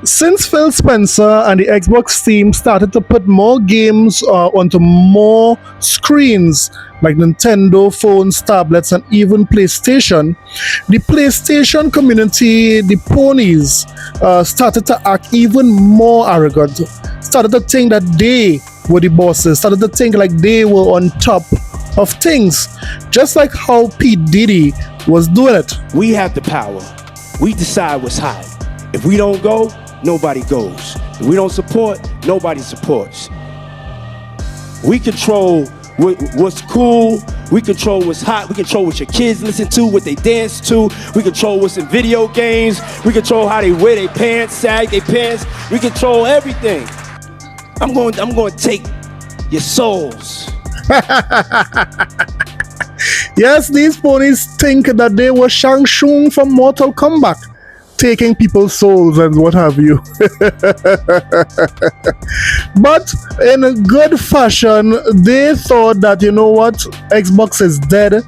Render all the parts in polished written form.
Since Phil Spencer and the Xbox team started to put more games onto more screens, like Nintendo, phones, tablets, and even PlayStation, the PlayStation community, the Ponies, started to act even more arrogant, started to think that they were the bosses, started to think like they were on top of things, just like how Pete Diddy was doing it. We have the power. We decide what's hot. If we don't go, nobody goes. If we don't support, nobody supports. We control what's cool. We control what's hot. We control what your kids listen to, what they dance to. We control what's in video games. We control how they wear their pants, sag their pants. We control everything. I'm going to take your souls. Yes, these ponies think that they were Shang Tsung from Mortal Kombat, taking people's souls and what have you. But in a good fashion, they thought that, you know what, Xbox is dead.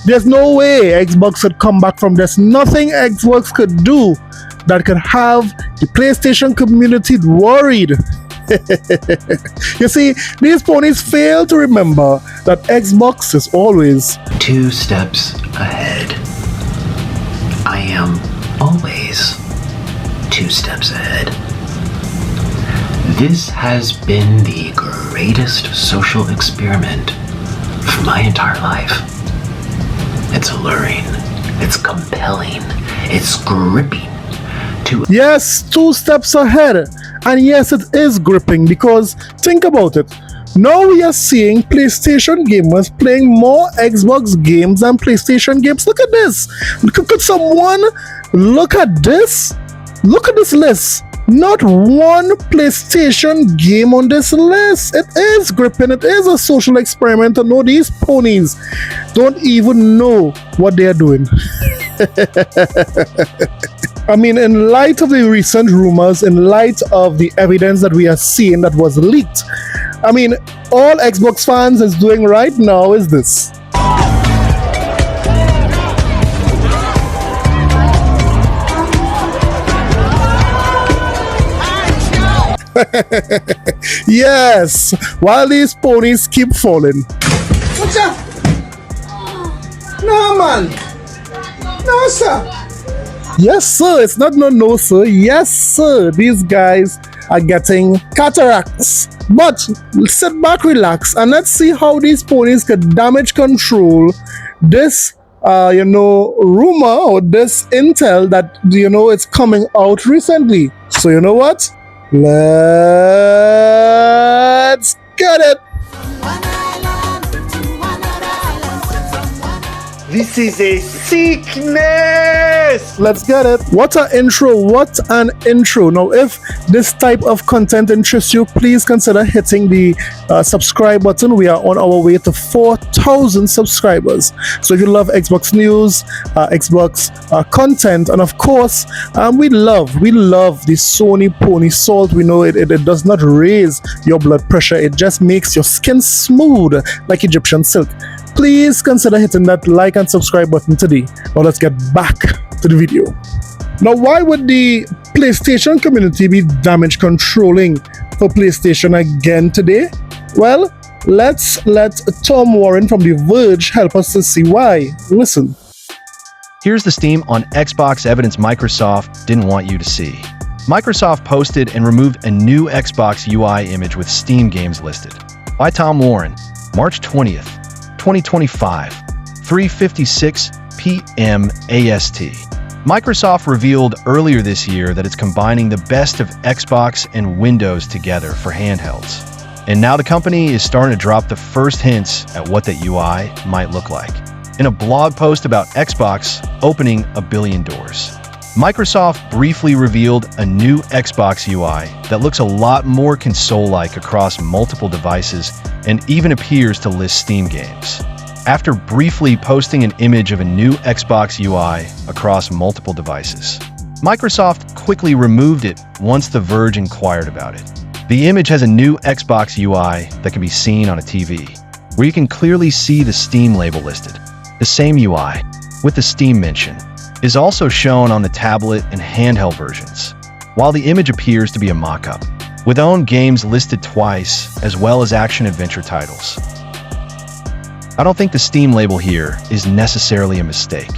There's no way Xbox could come back from this. Nothing Xbox could do that could have the PlayStation community worried. You see, these ponies fail to remember that Xbox is always 2 steps ahead. I am always 2 steps ahead. This has been the greatest social experiment for my entire life. It's alluring, it's compelling, it's gripping. Yes, 2 steps ahead. And yes, it is gripping, because think about it. Now we are seeing PlayStation gamers playing more Xbox games than PlayStation games. Look at this. Could someone look at this? Look at this list. Not one PlayStation game on this list. It is gripping. It is a social experiment to know these ponies don't even know what they are doing. I mean, in light of the recent rumors, in light of the evidence that we are seeing that was leaked, I mean, all Xbox fans is doing right now is this. Yes, while these ponies keep falling. What's up? No, man. No, sir. Yes, sir. It's not no, sir. Yes, sir. These guys are getting cataracts. But sit back, relax, and let's see how these ponies could damage control this, rumor or this intel that, it's coming out recently. So you know what? Let's get it. This is a sickness! Let's get it. What an intro. What an intro. Now, if this type of content interests you, please consider hitting the subscribe button. We are on our way to 4,000 subscribers. So if you love Xbox news, Xbox content, and of course, we love the Sony Pony Salt. We know it does not raise your blood pressure. It just makes your skin smooth like Egyptian silk. Please consider hitting that like and subscribe button today. Now let's get back to the video. Now, why would the PlayStation community be damage controlling for PlayStation again today? Well, let's let Tom Warren from The Verge help us to see why. Listen. Here's the Steam on Xbox evidence Microsoft didn't want you to see. Microsoft posted and removed a new Xbox UI image with Steam games listed. By Tom Warren, March 20th. 2025, 3:56 p.m. AST. Microsoft revealed earlier this year that it's combining the best of Xbox and Windows together for handhelds. And now the company is starting to drop the first hints at what that UI might look like. In a blog post about Xbox opening a billion doors, Microsoft briefly revealed a new Xbox UI that looks a lot more console-like across multiple devices and even appears to list Steam games. After briefly posting an image of a new Xbox UI across multiple devices, Microsoft quickly removed it once The Verge inquired about it. The image has a new Xbox UI that can be seen on a TV, where you can clearly see the Steam label listed. The same UI, with the Steam mention, is also shown on the tablet and handheld versions. while the image appears to be a mock-up, with owned games listed twice, as well as action-adventure titles. I don't think the Steam label here is necessarily a mistake.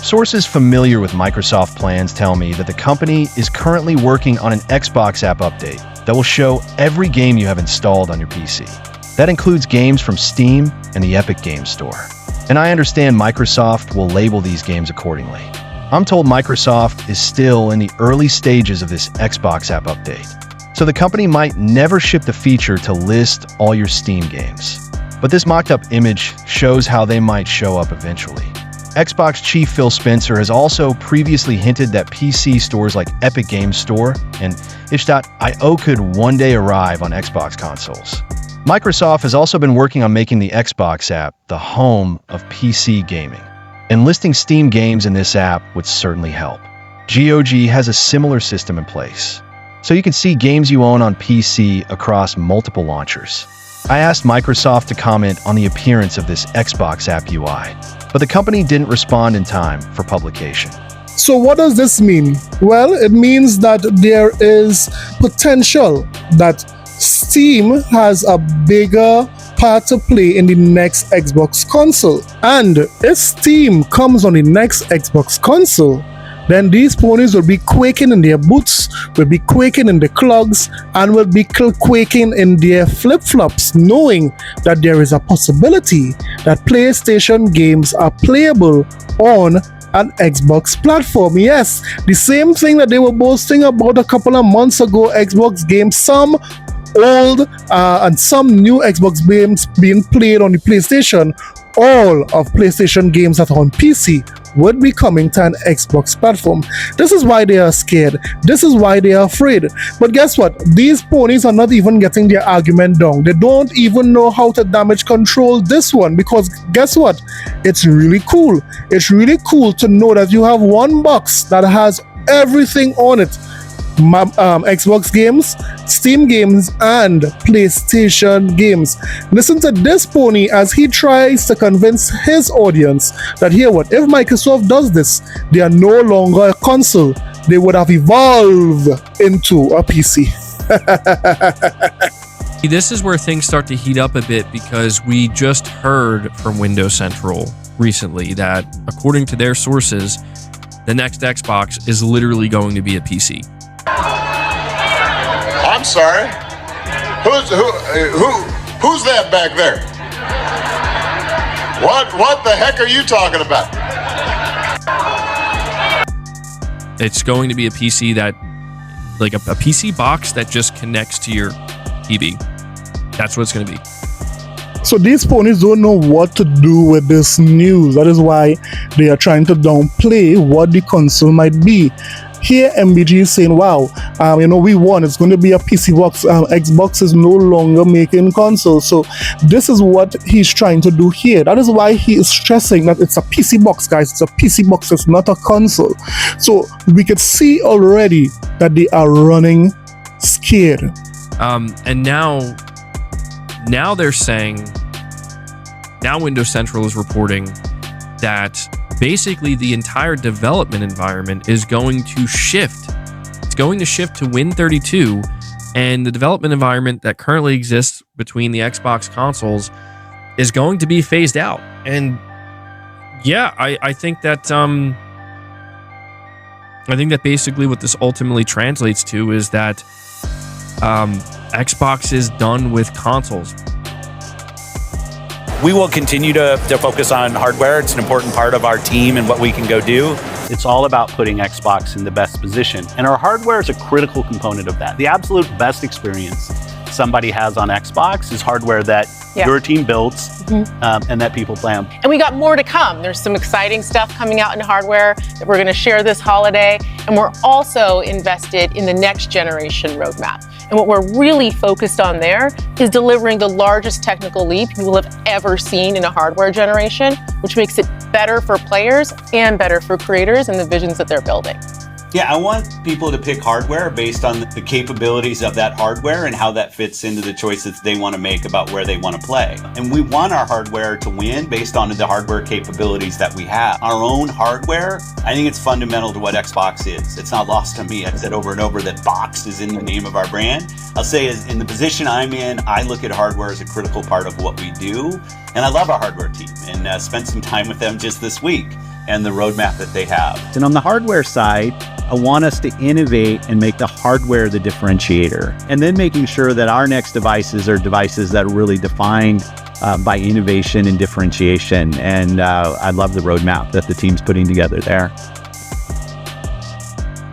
Sources familiar with Microsoft plans tell me that the company is currently working on an Xbox app update that will show every game you have installed on your PC. That includes games from Steam and the Epic Games Store. And I understand Microsoft will label these games accordingly. I'm told Microsoft is still in the early stages of this Xbox app update, so the company might never ship the feature to list all your Steam games. But this mocked-up image shows how they might show up eventually. Xbox chief Phil Spencer has also previously hinted that PC stores like Epic Games Store and itch.io could one day arrive on Xbox consoles. Microsoft has also been working on making the Xbox app the home of PC gaming, and listing Steam games in this app would certainly help. GOG has a similar system in place, so you can see games you own on PC across multiple launchers. I asked Microsoft to comment on the appearance of this Xbox app UI, but the company didn't respond in time for publication. So what does this mean? Well, it means that there is potential that Steam has a bigger part to play in the next Xbox console. And if Steam comes on the next Xbox console, then these ponies will be quaking in their boots, will be quaking in the clogs, and will be quaking in their flip-flops, knowing that there is a possibility that PlayStation games are playable on an Xbox platform. Yes, the same thing that they were boasting about a couple of months ago, Xbox games, some old and some new Xbox games being played on the PlayStation. All of PlayStation games that are on PC would be coming to an Xbox platform. This is why they are scared. This is why they are afraid. But guess what? These ponies are not even getting their argument down. They don't even know how to damage control this one, because guess what? It's really cool. It's really cool to know that you have one box that has everything on it. Xbox games, Steam games, and PlayStation games. Listen to this pony as he tries to convince his audience that here what, if Microsoft does this, they are no longer a console, they would have evolved into a PC. This is where things start to heat up a bit, because we just heard from Windows Central recently that according to their sources, the next Xbox is literally going to be a PC. I'm sorry. Who's that back there? What the heck are you talking about? It's going to be a PC that, like a PC box that just connects to your TV. That's what it's going to be. So these ponies don't know what to do with this news. That is why they are trying to downplay what the console might be. Here, MBG is saying, wow, we won. It's going to be a PC box. Xbox is no longer making consoles. So this is what he's trying to do here. That is why he is stressing that it's a PC box, guys. It's a PC box. It's not a console. So we could see already that they are running scared. And now they're saying, now Windows Central is reporting that basically the entire development environment is going to shift. It's going to shift to Win32, and the development environment that currently exists between the Xbox consoles is going to be phased out. And yeah, I think that basically what this ultimately translates to is that Xbox is done with consoles. We will continue to focus on hardware. It's an important part of our team and what we can go do. It's all about putting Xbox in the best position. And our hardware is a critical component of that. The absolute best experience somebody has on Xbox is hardware that your team builds and that people play on. And we got more to come. There's some exciting stuff coming out in hardware that we're going to share this holiday. And we're also invested in the next generation roadmap. And what we're really focused on there is delivering the largest technical leap you will have ever seen in a hardware generation, which makes it better for players and better for creators and the visions that they're building. Yeah, I want people to pick hardware based on the capabilities of that hardware and how that fits into the choices they want to make about where they want to play. And we want our hardware to win based on the hardware capabilities that we have. Our own hardware, I think it's fundamental to what Xbox is. It's not lost on me. I've said over and over that box is in the name of our brand. I'll say is in the position I'm in, I look at hardware as a critical part of what we do. And I love our hardware team and spent some time with them just this week and the roadmap that they have. And on the hardware side, I want us to innovate and make the hardware the differentiator, and then making sure that our next devices are devices that are really defined by innovation and differentiation. And I love the roadmap that the team's putting together there.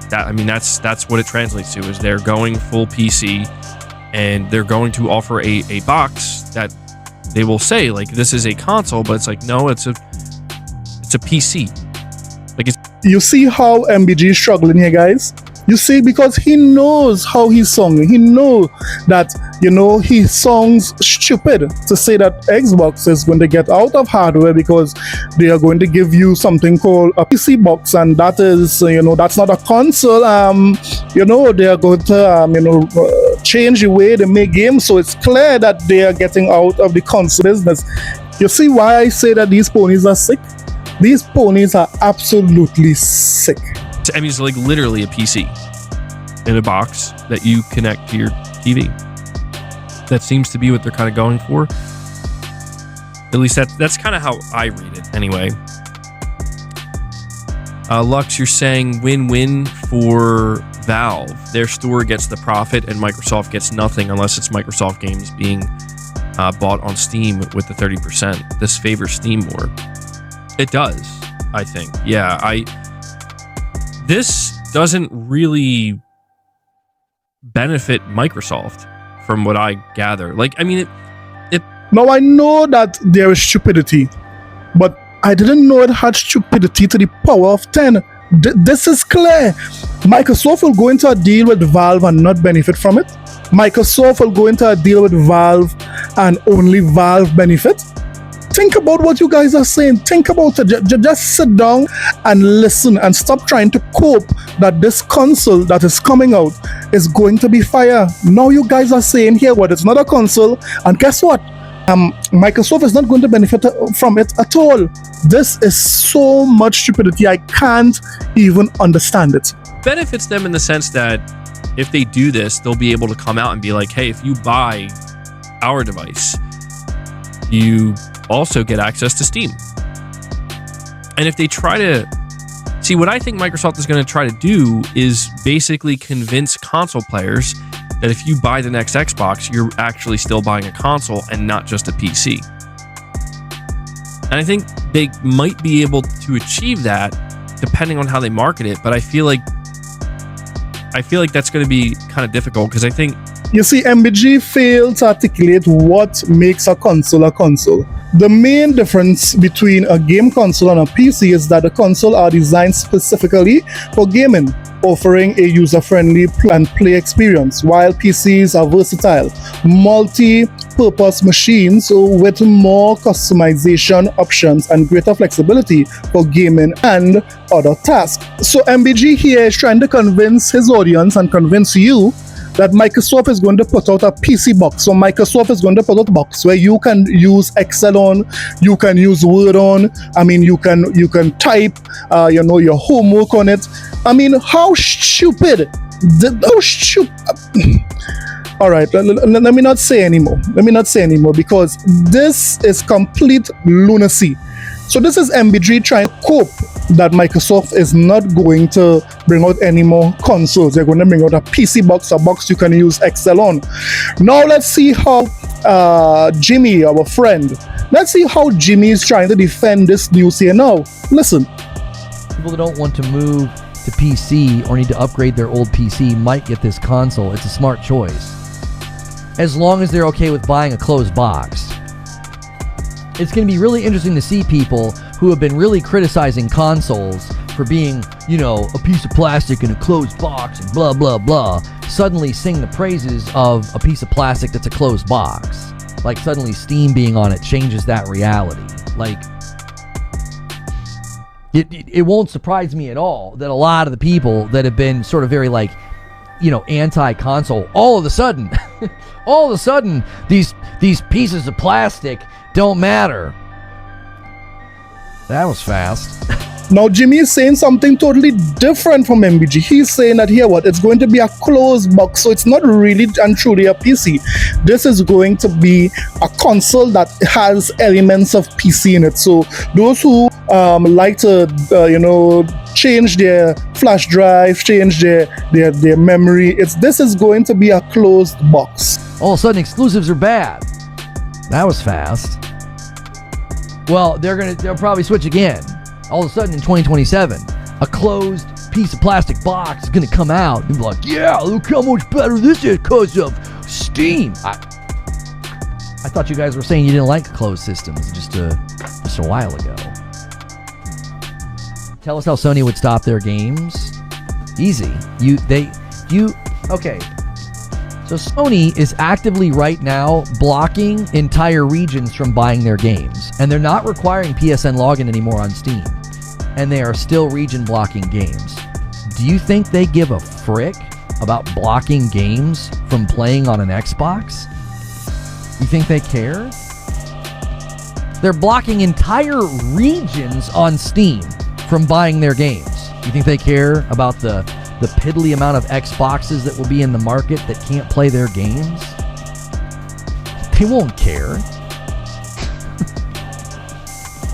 That's what it translates to, is they're going full PC, and they're going to offer a box that they will say, like, this is a console, but it's like, no, it's a PC. Like, it's... You see how MBG is struggling here, guys? You see, because he knows how he's singing. He knows that, he sounds stupid to say that Xbox is going to get out of hardware because they are going to give you something called a PC box, and that is, that's not a console. They are going to, change the way they make games. So it's clear that they are getting out of the console business. You see why I say that these ponies are sick? These ponies are absolutely sick. I mean, it's like literally a PC in a box that you connect to your TV. That seems to be what they're kind of going for. At least that's kind of how I read it anyway. Lux, you're saying win-win for Valve. Their store gets the profit and Microsoft gets nothing unless it's Microsoft games being bought on Steam with the 30%. This favors Steam more. It does, I think. Yeah, this doesn't really benefit Microsoft from what I gather. Like, I mean, it Now, I know that there is stupidity, but I didn't know it had stupidity to the power of 10. This is clear. Microsoft will go into a deal with Valve and not benefit from it. Microsoft will go into a deal with Valve and only Valve benefit. Think about what you guys are saying. Think about it. Just sit down and listen and stop trying to cope that this console that is coming out is going to be fire. Now you guys are saying here what it's not a console, and guess what? Microsoft is not going to benefit from it at all. This is so much stupidity. I can't even understand it. benefits them in the sense that if they do this, they'll be able to come out and be like, hey, if you buy our device, you also get access to Steam. And if they try to see, what I think Microsoft is going to try to do is basically convince console players that if you buy the next Xbox, you're actually still buying a console and not just a PC. And I think they might be able to achieve that depending on how they market it, but I feel like that's going to be kind of difficult because I think... You see, MBG failed to articulate what makes a console a console. The main difference between a game console and a PC is that the console are designed specifically for gaming, offering a user-friendly play experience, while PCs are versatile, multi-purpose machines with more customization options and greater flexibility for gaming and other tasks. So MBG here is trying to convince his audience and convince you that Microsoft is going to put out a PC box. So Microsoft is going to put out a box where you can use Excel on, you can use Word on. I mean, you can type, your homework on it. I mean, how stupid? All right, let me not say anymore. Because this is complete lunacy. So this is MBG trying to cope that Microsoft is not going to bring out any more consoles. They're going to bring out a PC box, a box you can use Excel on. Now let's see how Jimmy, our friend, let's see how Jimmy is trying to defend this news here now. Listen. People that don't want to move to PC or need to upgrade their old PC might get this console. It's a smart choice, as long as they're okay with buying a closed box. It's going to be really interesting to see people who have been really criticizing consoles for being, a piece of plastic in a closed box and blah, blah, blah, suddenly sing the praises of a piece of plastic that's a closed box. Like, suddenly Steam being on it changes that reality. Like, It won't surprise me at all that a lot of the people that have been sort of very like, anti-console, all of a sudden, these pieces of plastic don't matter. That was fast. Now, Jimmy is saying something totally different from MBG. He's saying that it's going to be a closed box, so it's not really and truly a PC. This is going to be a console that has elements of PC in it. So those who like to, change their flash drive, change their memory, this is going to be a closed box. All of a sudden, exclusives are bad. That was fast. Well, they'll probably switch again. All of a sudden in 2027, a closed piece of plastic box is going to come out and be like, yeah, look how much better this is because of Steam. I thought you guys were saying you didn't like closed systems just a while ago. Tell us how Sony would stop their games. Easy. Okay. So Sony is actively right now blocking entire regions from buying their games. And they're not requiring PSN login anymore on Steam. And they are still region blocking games. Do you think they give a frick about blocking games from playing on an Xbox? You think they care? They're blocking entire regions on Steam from buying their games. You think they care about the piddly amount of Xboxes that will be in the market that can't play their games? They won't care.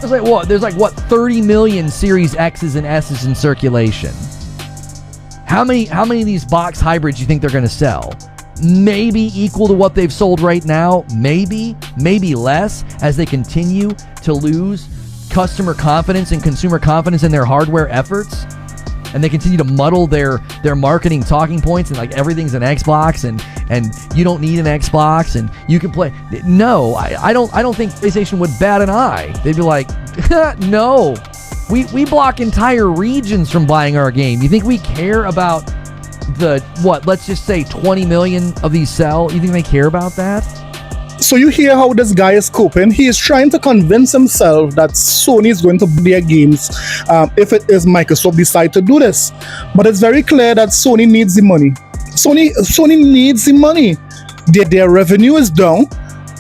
There's like 30 million Series X's and S's in circulation. How many of these box hybrids you think they're going to sell? Maybe equal to what they've sold right now. Maybe less, as they continue to lose customer confidence and consumer confidence in their hardware efforts. And they continue to muddle their marketing talking points and like everything's an Xbox and you don't need an Xbox and you can play. No, I don't think PlayStation would bat an eye. They'd be like, no, we block entire regions from buying our game. You think we care about let's just say 20 million of these sell? You think they care about that? So you hear how this guy is coping. He is trying to convince himself that Sony is going to buy their games if it is Microsoft decide to do this. But it's very clear that Sony needs the money. Sony needs the money. Their revenue is down.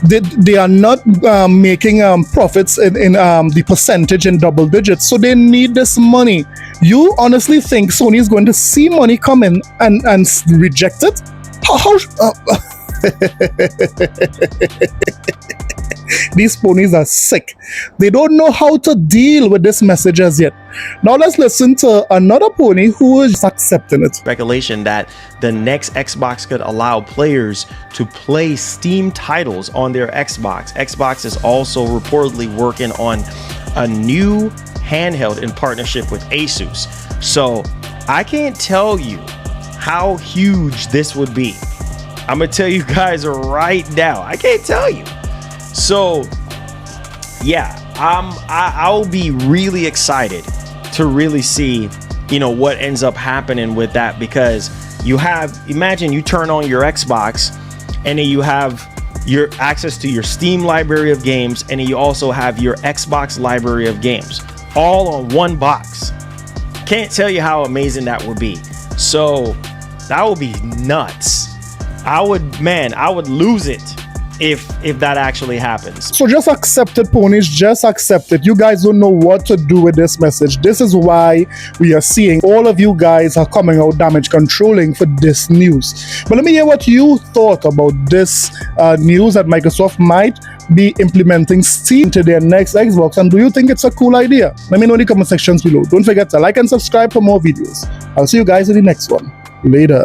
They are not making profits in the percentage in double digits. So they need this money. You honestly think Sony is going to see money come in and reject it? These ponies are sick. They don't know how to deal with this message as yet. Now let's listen to another pony who is accepting it. Speculation that the next Xbox could allow players to play Steam titles on their Xbox. Xbox is also reportedly working on a new handheld in partnership with Asus. So I can't tell you how huge this would be. I'm gonna tell you guys right now. I can't tell you. So, yeah, I'll be really excited to really see, what ends up happening with that, because imagine you turn on your Xbox and then you have your access to your Steam library of games, and then you also have your Xbox library of games, all on one box. Can't tell you how amazing that would be. So that would be nuts. I would lose it if that actually happens. So just accept it, ponies. Just accept it. You guys don't know what to do with this message. This is why we are seeing all of you guys are coming out damage controlling for this news. But let me hear what you thought about this news that Microsoft might be implementing Steam to their next Xbox. And do you think it's a cool idea? Let me know in the comment sections below. Don't forget to like and subscribe for more videos. I'll see you guys in the next one. Later.